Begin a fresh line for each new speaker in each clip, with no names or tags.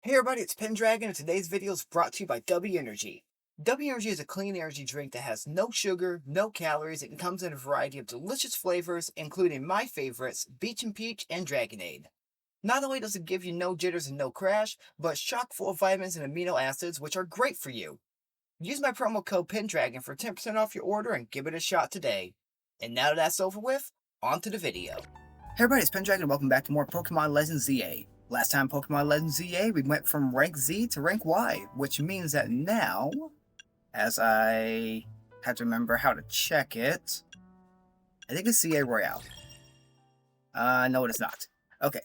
Hey everybody, it's Pendragon, and today's video is brought to you by W Energy. W Energy is a clean energy drink that has no sugar, no calories, and comes in a variety of delicious flavors, including my favorites, Beach and Peach and Dragonade. Not only does it give you no jitters and no crash, but it's chock full of vitamins and amino acids, which are great for you. Use my promo code Pendragon for 10% off your order and give it a shot today. And now that that's over with, on to the video. Hey everybody, it's Pendragon, and welcome back to more Pokemon Legends ZA. Last time Pokemon Legends ZA, we went from rank Z to rank Y, which means that now, as I have to remember how to check it, I think it's ZA Royale. No it is not. Okay.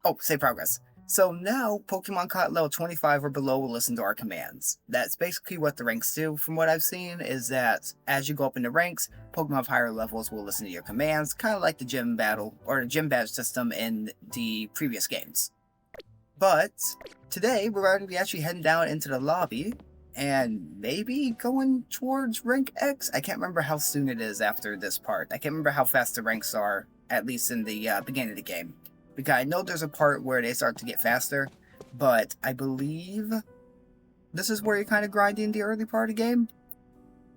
Oh, save progress. So now, Pokemon caught level 25 or below will listen to our commands. That's basically what the ranks do, from what I've seen, is that as you go up in the ranks, Pokemon of higher levels will listen to your commands, kind of like the gym battle, or the gym badge system in the previous games. But today we're going to be actually heading down into the lobby and maybe going towards rank X. I can't remember how soon it is after this part. I can't remember how fast the ranks are, at least in the beginning of the game. Because I know there's a part where they start to get faster, but I believe this is where you're kind of grinding the early part of the game.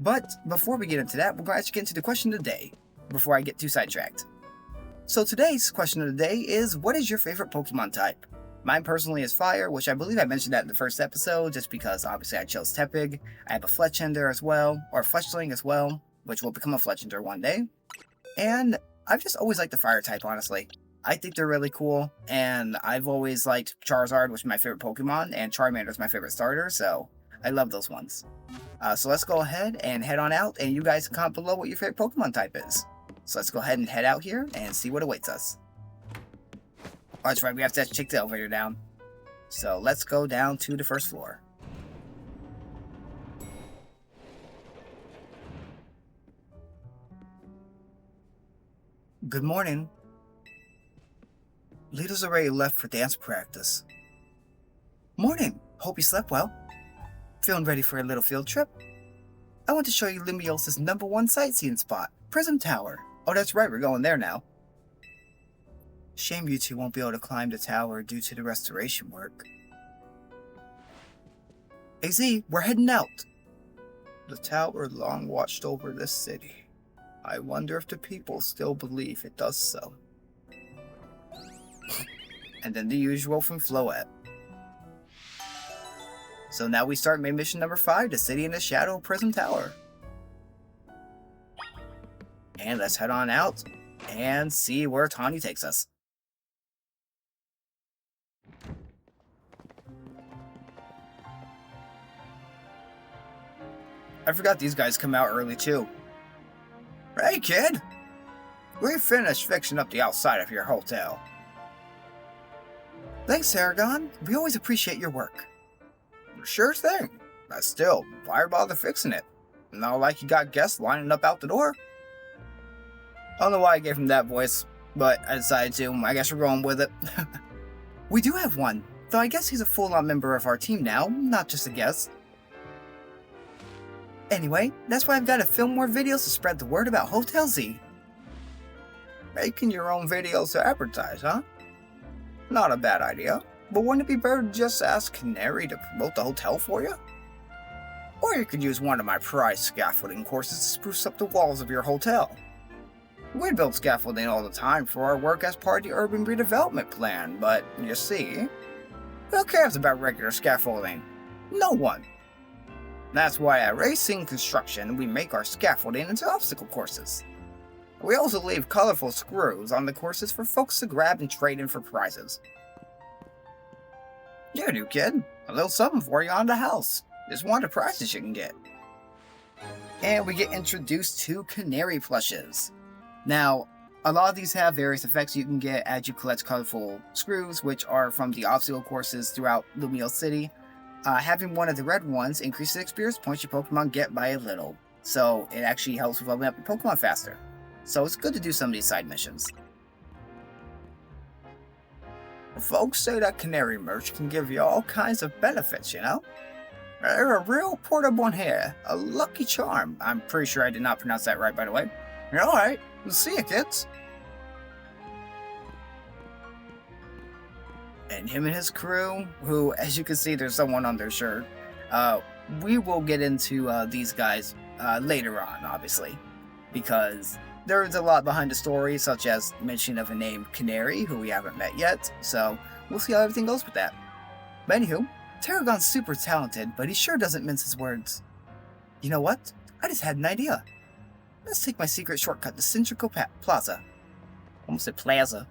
But before we get into that, we're going to actually get into the question of the day before I get too sidetracked. So today's question of the day is, what is your favorite Pokemon type? Mine personally is Fire, which I believe I mentioned that in the first episode, just because obviously I chose Tepig. I have a Fletchender as well, or Fletchling as well, which will become a Fletchender one day. And I've just always liked the Fire type, honestly. I think they're really cool, and I've always liked Charizard, which is my favorite Pokemon, and Charmander is my favorite starter, so I love those ones. So let's go ahead and head on out, and you guys can comment below what your favorite Pokemon type is. So let's go ahead and head out here and see what awaits us. Oh, that's right, we have to check the elevator down. So let's go down to the first floor. Good morning. Leaders already left for dance practice. Morning. Hope you slept well. Feeling ready for a little field trip? I want to show you Lumios's #1 sightseeing spot, Prism Tower. Oh, that's right, we're going there now. Shame you two won't be able to climb the tower due to the restoration work. AZ, we're heading out. The tower long watched over this city. I wonder if the people still believe it does so. And then the usual from Floette. So now we start main mission number 5, the City in the Shadow Prism Tower. And let's head on out and see where Tawny takes us. I forgot these guys come out early too. Hey kid! We finished fixing up the outside of your hotel. Thanks, Aragon. We always appreciate your work. Sure thing. But still, why bother fixing it? Not like you got guests lining up out the door. I don't know why I gave him that voice, but I decided to. I guess we're going with it. We do have one, though I guess he's a full-on member of our team now, not just a guest. Anyway, that's why I've got to film more videos to spread the word about Hotel Z. Making your own videos to advertise, huh? Not a bad idea, but wouldn't it be better to just ask Canary to promote the hotel for you? Or you could use one of my prize scaffolding courses to spruce up the walls of your hotel. We build scaffolding all the time for our work as part of the urban redevelopment plan, but you see, who cares about regular scaffolding? No one. That's why at Racing Construction we make our scaffolding into obstacle courses. We also leave colorful screws on the courses for folks to grab and trade in for prizes. You new kid, a little something for you on the house. Just one of the prizes you can get. And we get introduced to Canary plushes. Now, a lot of these have various effects you can get as you collect colorful screws, which are from the obstacle courses throughout Lumiose City. Having one of the red ones increases experience points your Pokemon get by a little, so it actually helps with leveling up your Pokemon faster. So it's good to do some of these side missions. Folks say that Canary merch can give you all kinds of benefits, you know? They're a real portable one here, a lucky charm. I'm pretty sure I did not pronounce that right, by the way. Alright, see you, kids. and him and his crew, who, as you can see, there's someone on their shirt. We will get into these guys later on, obviously, because there's a lot behind the story, such as mention of a name Canary, who we haven't met yet, so we'll see how everything goes with that. But anywho, Tarragon's super talented, but he sure doesn't mince his words. You know what? I just had an idea. Let's take my secret shortcut to Centrical Plaza. Almost said Plaza.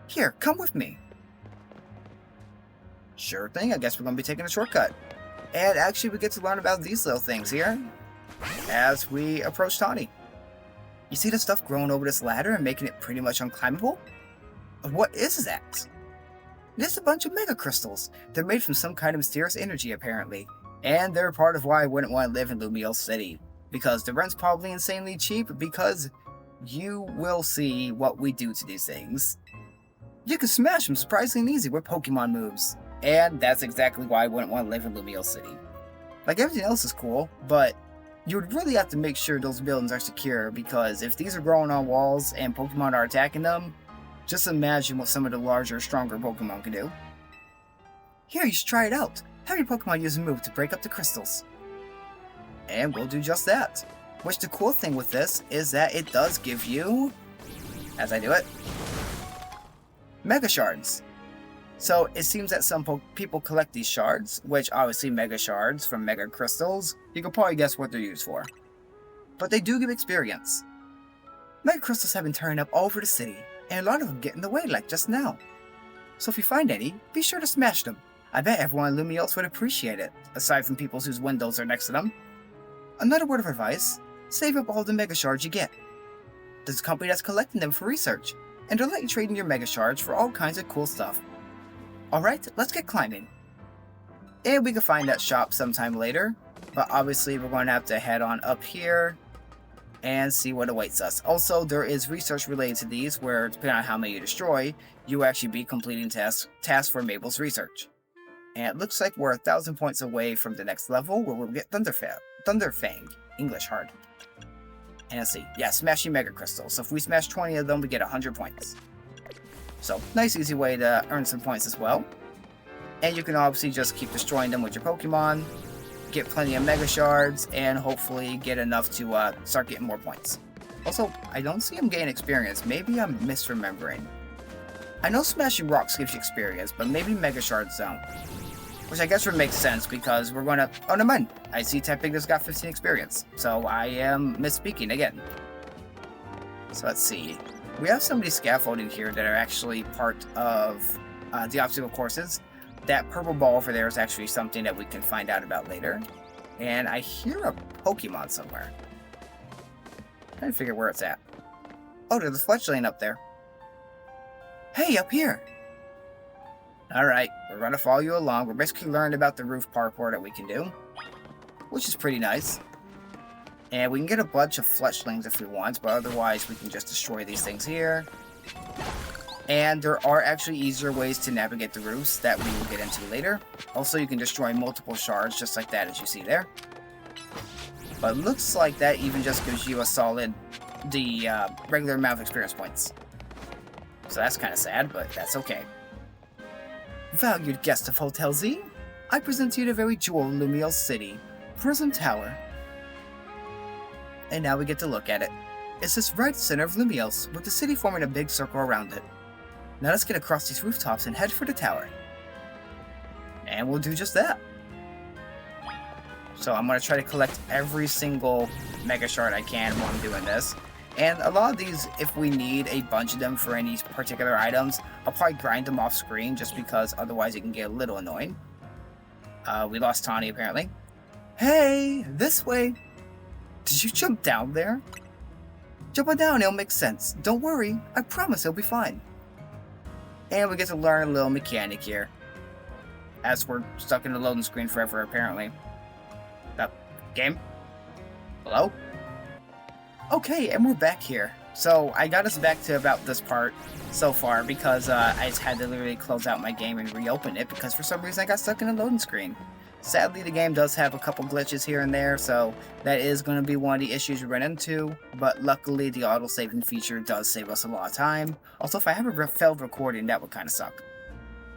Here, come with me. Sure thing, I guess we're going to be taking a shortcut. And actually we get to learn about these little things here as we approach Tawny. You see the stuff growing over this ladder and making it pretty much unclimbable? What is that? It's a bunch of mega crystals. They're made from some kind of mysterious energy apparently. And they're part of why I wouldn't want to live in Lumiel City. Because the rent's probably insanely cheap, because you will see what we do to these things. You can smash them surprisingly easy with Pokemon moves. And that's exactly why I wouldn't want to live in Lumiel City. Like, everything else is cool, but you would really have to make sure those buildings are secure, because if these are growing on walls and Pokemon are attacking them, just imagine what some of the larger, stronger Pokemon can do. Here, you should try it out. Have your Pokemon use a move to break up the crystals. And we'll do just that. Which the cool thing with this is that it does give you, as I do it, Mega Shards. So it seems that some people collect these shards, which obviously Mega Shards from Mega Crystals, you can probably guess what they're used for. But they do give experience. Mega Crystals have been turning up all over the city, and a lot of them get in the way like just now. So if you find any, be sure to smash them. I bet everyone in Lumiel would appreciate it, aside from people whose windows are next to them. Another word of advice, save up all the Mega Shards you get. There's a company that's collecting them for research, and they'll let you trade in your Mega Shards for all kinds of cool stuff. Alright, let's get climbing. And we can find that shop sometime later, but obviously we're going to have to head on up here and see what awaits us. Also, there is research related to these where, depending on how many you destroy, you will actually be completing tasks for Mabel's research. And it looks like we're 1,000 points away from the next level where we'll get Thunderfang, English hard. And let's see, yeah, smashing Mega Crystals. So if we smash 20 of them, we get 100 points. So, nice easy way to earn some points as well. And you can obviously just keep destroying them with your Pokemon, get plenty of Mega Shards, and hopefully get enough to start getting more points. Also, I don't see him gain experience. Maybe I'm misremembering. I know smashing rocks gives you experience, but maybe Mega Shards don't. Which I guess would make sense because we're going to... Oh, never mind. I see Typing just got 15 experience. So I am misspeaking again. So let's see. We have some of these scaffolding here that are actually part of the obstacle courses. That purple ball over there is actually something that we can find out about later. And I hear a Pokemon somewhere. I'm trying to figure where it's at. Oh, there's a fletchling up there. Hey, up here! Alright, we're going to follow you along. We're basically learning about the roof parkour that we can do, which is pretty nice. And we can get a bunch of fletchlings if we want, but otherwise we can just destroy these things here. And there are actually easier ways to navigate the roofs that we will get into later. Also, you can destroy multiple shards just like that, as you see there. But it looks like that even just gives you a solid, regular amount of experience points. So that's kind of sad, but that's okay. Valued guest of Hotel Z, I present to you the very jewel of Lumiel City, Prism Tower. And now we get to look at it. It sits right center of Lumiel, with the city forming a big circle around it. Now let's get across these rooftops and head for the tower. And we'll do just that. So I'm going to try to collect every single Mega Shard I can while I'm doing this. And a lot of these, if we need a bunch of them for any particular items, I'll probably grind them off screen just because otherwise it can get a little annoying. We lost Tawny apparently. Hey, this way! Did you jump down there? Jump on down, it'll make sense. Don't worry, I promise it'll be fine. And we get to learn a little mechanic here. As we're stuck in the loading screen forever apparently. Game? Hello? Okay, and we're back here. So, I got us back to about this part so far because I just had to literally close out my game and reopen it because for some reason I got stuck in a loading screen. Sadly, the game does have a couple glitches here and there, so that is going to be one of the issues we run into, but luckily the auto-saving feature does save us a lot of time. Also, if I have a failed recording, that would kind of suck.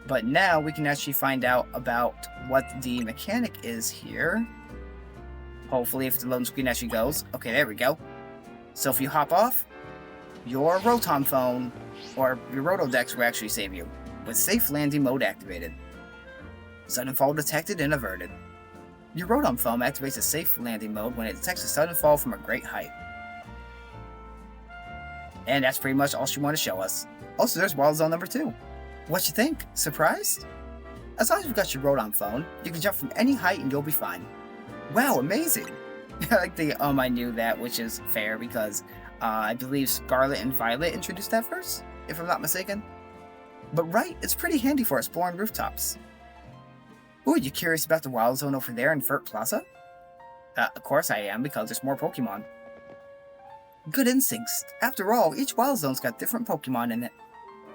But now we can actually find out about what the mechanic is here. Hopefully if the loading screen actually goes. Okay, there we go. So if you hop off, your Rotom phone, or your Rotodex will actually save you, with safe landing mode activated. Sudden fall detected and averted. Your Rotom phone activates a safe landing mode when it detects a sudden fall from a great height. And that's pretty much all she wanted to show us. Also, there's Wild Zone number 2. What you think? Surprised? As long as you've got your Rotom phone, you can jump from any height and you'll be fine. Wow, amazing! I like the I knew that, which is fair because I believe Scarlet and Violet introduced that first, if I'm not mistaken. But right, it's pretty handy for exploring rooftops. Ooh, you curious about the Wild Zone over there in Furt Plaza? Of course I am, because there's more Pokemon. Good instincts. After all, each Wild Zone's got different Pokemon in it.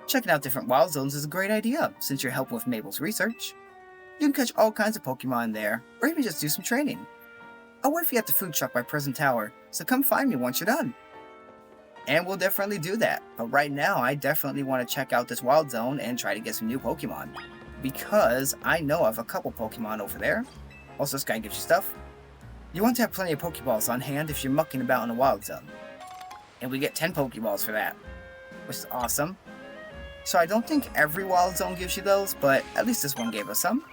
Checking out different Wild Zones is a great idea, since you're helping with Mabel's research. You can catch all kinds of Pokemon there, or even just do some training. I'll wait for you at the food truck by Prison Tower, so come find me once you're done. And we'll definitely do that, but right now I definitely want to check out this Wild Zone and try to get some new Pokemon. Because I know of a couple Pokemon over there. Also, this guy gives you stuff. You want to have plenty of Pokeballs on hand if you're mucking about in a Wild Zone. And we get 10 Pokeballs for that, which is awesome. So I don't think every Wild Zone gives you those, but at least this one gave us some.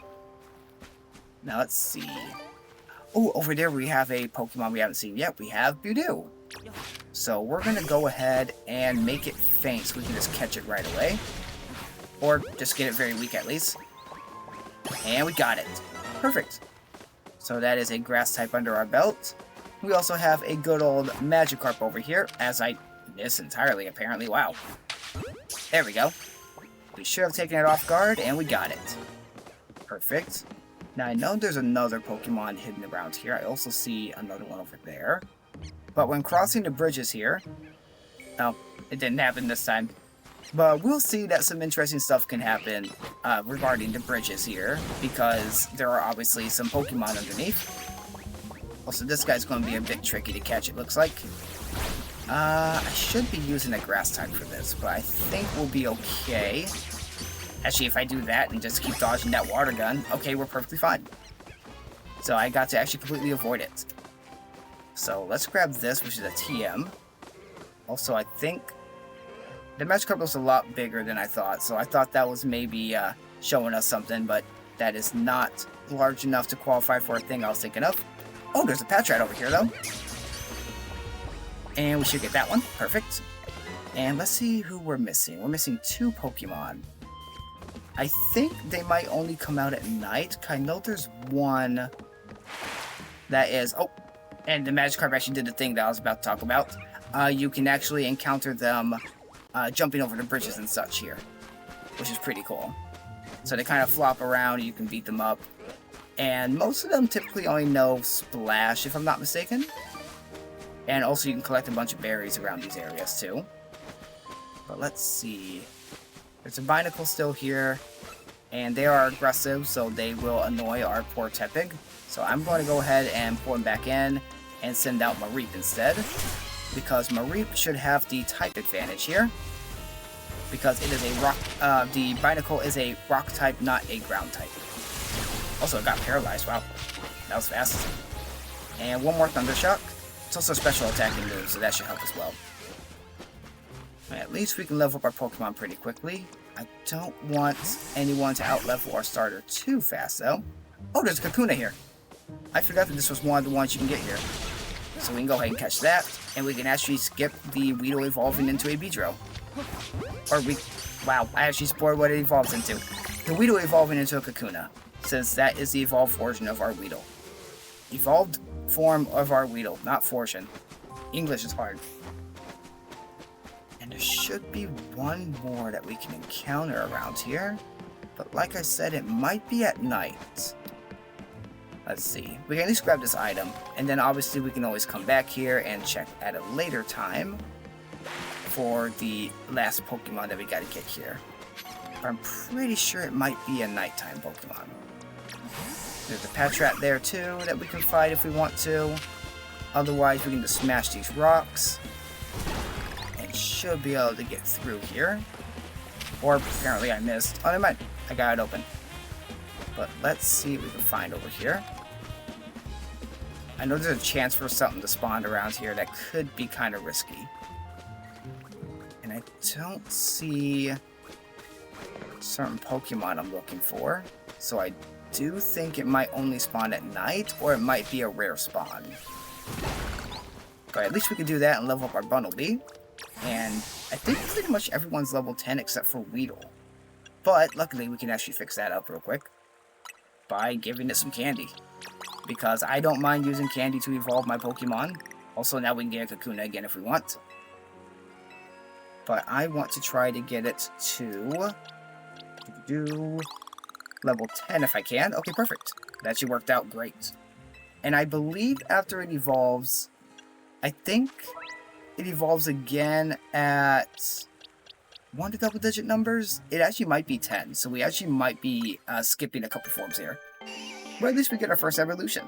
Now let's see. Oh, over there we have a Pokemon we haven't seen yet. We have Budew. So we're going to go ahead and make it faint so we can just catch it right away. Or just get it very weak at least. And we got it. Perfect. So that is a grass type under our belt. We also have a good old Magikarp over here, as I missed entirely apparently. Wow. There we go. We should have taken it off guard, and we got it. Perfect. Now I know there's another Pokemon hidden around here. I also see another one over there. But when crossing the bridges here... Oh, it didn't happen this time. But we'll see that some interesting stuff can happen regarding the bridges here, because there are obviously some Pokemon underneath. Also, this guy's going to be a bit tricky to catch, it looks like. I should be using a grass type for this, but I think we'll be okay. Actually, if I do that and just keep dodging that water gun, okay, we're perfectly fine. So I got to actually completely avoid it. So let's grab this, which is a TM. Also, I think the Magikarp was a lot bigger than I thought, so I thought that was maybe showing us something, but that is not large enough to qualify for a thing I was thinking of. Oh, there's a Patrat over here, though. And we should get that one. Perfect. And let's see who we're missing. We're missing 2 Pokemon. I think they might only come out at night. I know there's one that is... Oh, and the Magikarp actually did the thing that I was about to talk about. You can actually encounter them jumping over the bridges and such here, which is pretty cool. So they kind of flop around, and you can beat them up. And most of them typically only know Splash, if I'm not mistaken. And also you can collect a bunch of berries around these areas too. But let's see. There's a Binacle still here. And they are aggressive, so they will annoy our poor Tepig. So I'm going to go ahead and pull him back in and send out Mareep instead. Because Mareep should have the type advantage here. Because it is a rock, the Binacle is a rock type, not a ground type. Also, it got paralyzed. Wow, that was fast. And one more Thunder Shock. It's also a special attacking move, so that should help as well. At least we can level up our Pokemon pretty quickly. I don't want anyone to outlevel our starter too fast, though. Oh, there's a Kakuna here. I forgot that this was one of the ones you can get here. So we can go ahead and catch that, and we can actually skip the Weedle evolving into a Beedrill. Wow, I actually spoiled what it evolves into. The Weedle evolving into a Kakuna, since that is the evolved version of our Weedle. Evolved form of our Weedle, not fortune. English is hard. And there should be one more that we can encounter around here. But like I said, it might be at night. Let's see. We can at least grab this item. And then obviously we can always come back here and check at a later time for the last Pokemon that we gotta get here. But I'm pretty sure it might be a nighttime Pokemon. There's a Patrat there too that we can fight if we want to. Otherwise, we can just smash these rocks. And should be able to get through here. Or apparently I missed. Oh, never mind. I got it open. But let's see what we can find over here. I know there's a chance for something to spawn around here that could be kind of risky. And I don't see certain Pokemon I'm looking for. So I do think it might only spawn at night, or it might be a rare spawn. But at least we can do that and level up our Bumblebee. And I think pretty much everyone's level 10 except for Weedle. But luckily we can actually fix that up real quick by giving it some candy. Because I don't mind using candy to evolve my Pokemon. Also, now we can get a Kakuna again if we want. But I want to try to get it to level 10 if I can. Okay, perfect. That actually worked out great. And I believe after it evolves, I think it evolves again at 1 to double digit numbers. It actually might be 10, so we actually might be skipping a couple forms here. But at least we get our first evolution.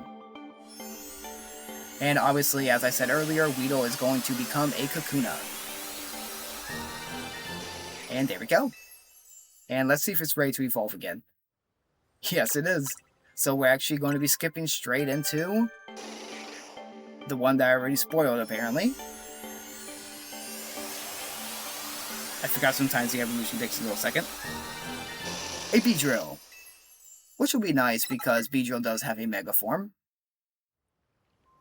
And obviously, as I said earlier, Weedle is going to become a Kakuna. And there we go. And let's see if it's ready to evolve again. Yes, it is. So we're actually going to be skipping straight into the one that I already spoiled, apparently. I forgot sometimes the evolution takes a little second. A Beedrill. Which will be nice because Beedrill does have a Mega Form.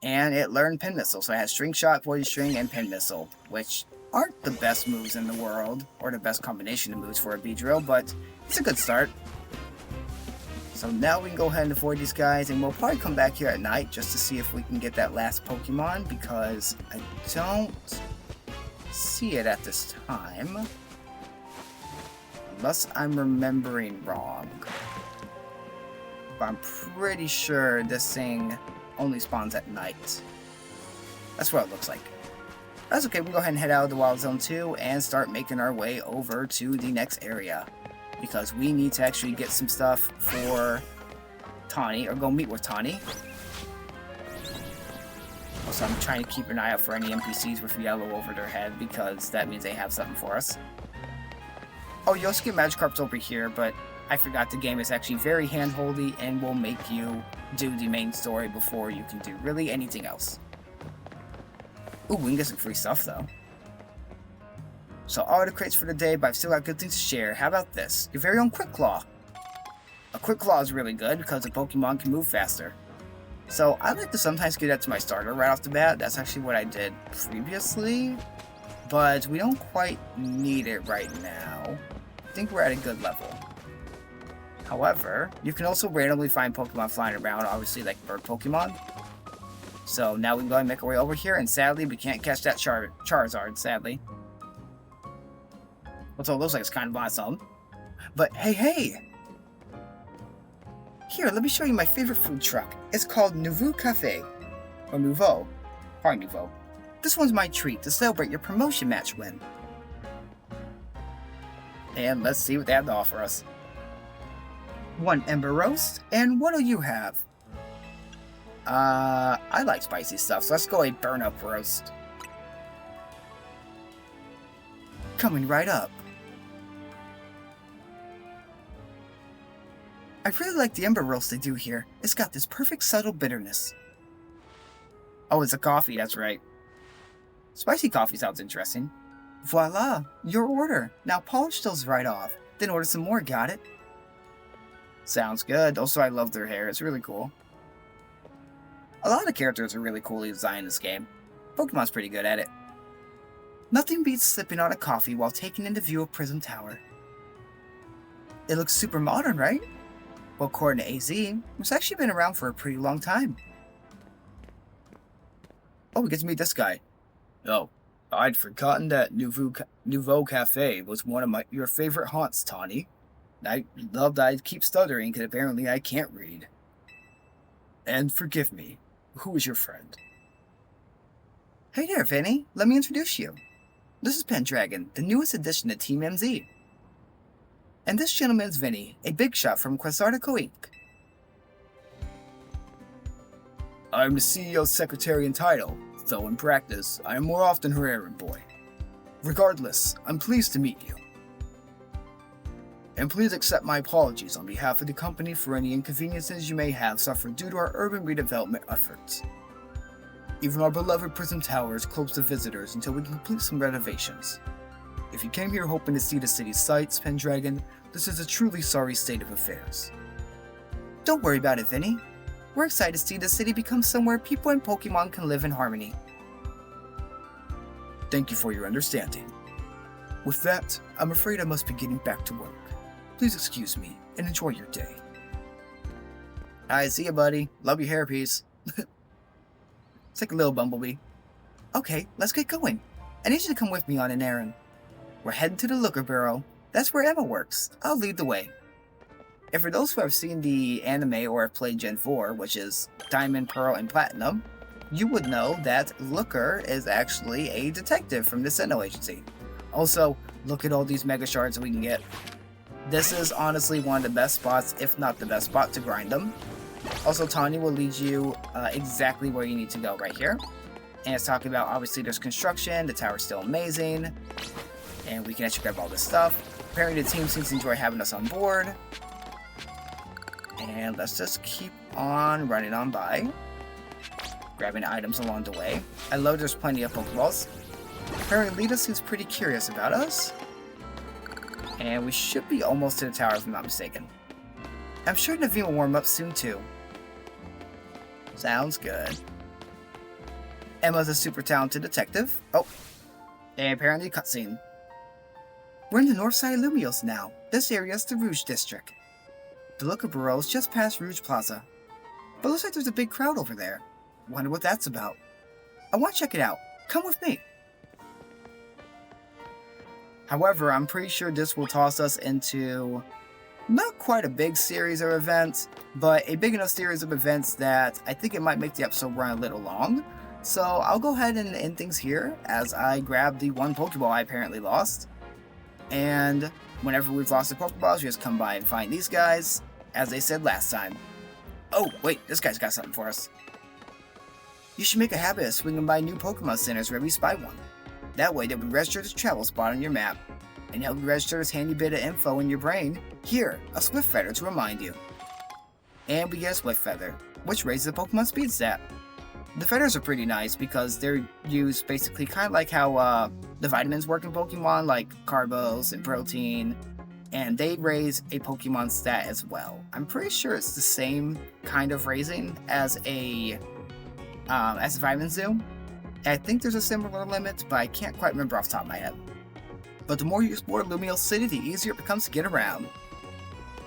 And it learned Pin Missile, so it has String Shot, Poison String, and Pin Missile, which aren't the best moves in the world, or the best combination of moves for a Beedrill, but it's a good start. So now we can go ahead and avoid these guys, and we'll probably come back here at night just to see if we can get that last Pokemon, because I don't see it at this time. Unless I'm remembering wrong. But I'm pretty sure this thing only spawns at night. That's what it looks like. That's okay, we'll go ahead and head out of the Wild Zone 2 and start making our way over to the next area. Because we need to actually get some stuff for Tawny, or go meet with Tawny. Also, I'm trying to keep an eye out for any NPCs with yellow over their head, because that means they have something for us. Oh, you also get Magikarps over here, but I forgot the game is actually very hand-holdy and will make you do the main story before you can do really anything else. Ooh, we can get some free stuff, though. So all the crates for the day, but I've still got good things to share. How about this? Your very own Quick Claw. A Quick Claw is really good because the Pokemon can move faster. So I like to sometimes give that to my starter right off the bat. That's actually what I did previously. But we don't quite need it right now. I think we're at a good level. However, you can also randomly find Pokemon flying around, obviously like bird Pokemon. So now we can go and make our way over here, and sadly we can't catch that Charizard, sadly. Although it looks like it's kind of awesome. But hey! Here, let me show you my favorite food truck. It's called Nouveau Cafe. Or Nouveau. Probably Nouveau. This one's my treat to celebrate your promotion match win. And let's see what they have to offer us. 1 Ember Roast, and what do you have? I like spicy stuff, so let's go a Burn Up Roast. Coming right up. I really like the Ember Roast they do here. It's got this perfect subtle bitterness. Oh, it's a coffee, that's right. Spicy coffee sounds interesting. Voila, your order. Now polish those right off, then order some more, got it? Sounds good. Also, I love their hair. It's really cool. A lot of characters are really coolly designed in this game. Pokemon's pretty good at it. Nothing beats sipping on a coffee while taking in the view of Prism Tower. It looks super modern, right? Well, according to AZ, it's actually been around for a pretty long time. Oh, we get to meet this guy. Oh, I'd forgotten that Nouveau Cafe was one of your favorite haunts, Tawny. I love that I keep stuttering because apparently I can't read. And forgive me, who is your friend? Hey there, Vinny. Let me introduce you. This is Pendragon, the newest addition to Team MZ. And this gentleman's Vinny, a big shot from Quasartico Inc. I'm the CEO's secretary in title, though in practice, I am more often her errand boy. Regardless, I'm pleased to meet you. And please accept my apologies on behalf of the company for any inconveniences you may have suffered due to our urban redevelopment efforts. Even our beloved Prism Tower is closed to visitors until we can complete some renovations. If you came here hoping to see the city's sights, Pendragon, this is a truly sorry state of affairs. Don't worry about it, Vinny. We're excited to see the city become somewhere people and Pokemon can live in harmony. Thank you for your understanding. With that, I'm afraid I must be getting back to work. Please excuse me and enjoy your day. Alright, see ya, buddy. Love your hairpiece. It's like a little bumblebee. Okay, let's get going. I need you to come with me on an errand. We're heading to the Looker Bureau. That's where Emma works. I'll lead the way. And for those who have seen the anime or have played Gen 4, which is Diamond, Pearl, and Platinum, you would know that Looker is actually a detective from the Sinnoh Agency. Also, look at all these Mega Shards we can get. This is honestly one of the best spots, if not the best spot, to grind them. Also, Tanya will lead you exactly where you need to go right here. And it's talking about, obviously, there's construction, the tower's still amazing, and we can actually grab all this stuff. Apparently, the team seems to enjoy having us on board. And let's just keep on running on by, grabbing items along the way. I love there's plenty of Pokeballs. Apparently, Lita seems pretty curious about us. And we should be almost to the tower if I'm not mistaken. I'm sure Naveen will warm up soon too. Sounds good. Emma's a super talented detective. Oh, and apparently a cutscene. We're in the north side of Lumios now. This area is the Rouge District. The Looker Bureau is just past Rouge Plaza. But looks like there's a big crowd over there. Wonder what that's about. I want to check it out. Come with me. However, I'm pretty sure this will toss us into not quite a big series of events, but a big enough series of events that I think it might make the episode run a little long. So I'll go ahead and end things here as I grab the one Pokeball I apparently lost. And whenever we've lost the Pokeballs, you just come by and find these guys, as they said last time. Oh, wait, this guy's got something for us. You should make a habit of swinging by new Pokemon centers wherever you spy one. That way, they'll be registered as travel spot on your map, and help you register this handy bit of info in your brain. Here, a Swift Feather to remind you. And we get a Swift Feather, which raises the Pokemon speed stat. The feathers are pretty nice because they're used basically kind of like how the vitamins work in Pokemon, like carbos and protein, and they raise a Pokemon stat as well. I'm pretty sure it's the same kind of raising as a vitamins do. I think there's a similar limit, but I can't quite remember off the top of my head. But the more you explore Lumiose City, the easier it becomes to get around.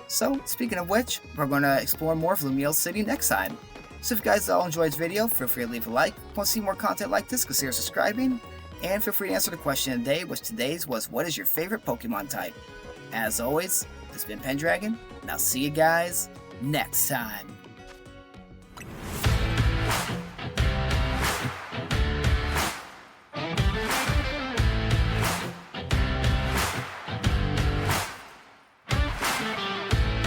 So, speaking of which, we're going to explore more of Lumiose City next time. So if you guys all enjoyed this video, feel free to leave a like. If you want to see more content like this, consider subscribing. And feel free to answer the question of the day, which today's was, what is your favorite Pokemon type? As always, this has been Pendragon, and I'll see you guys next time.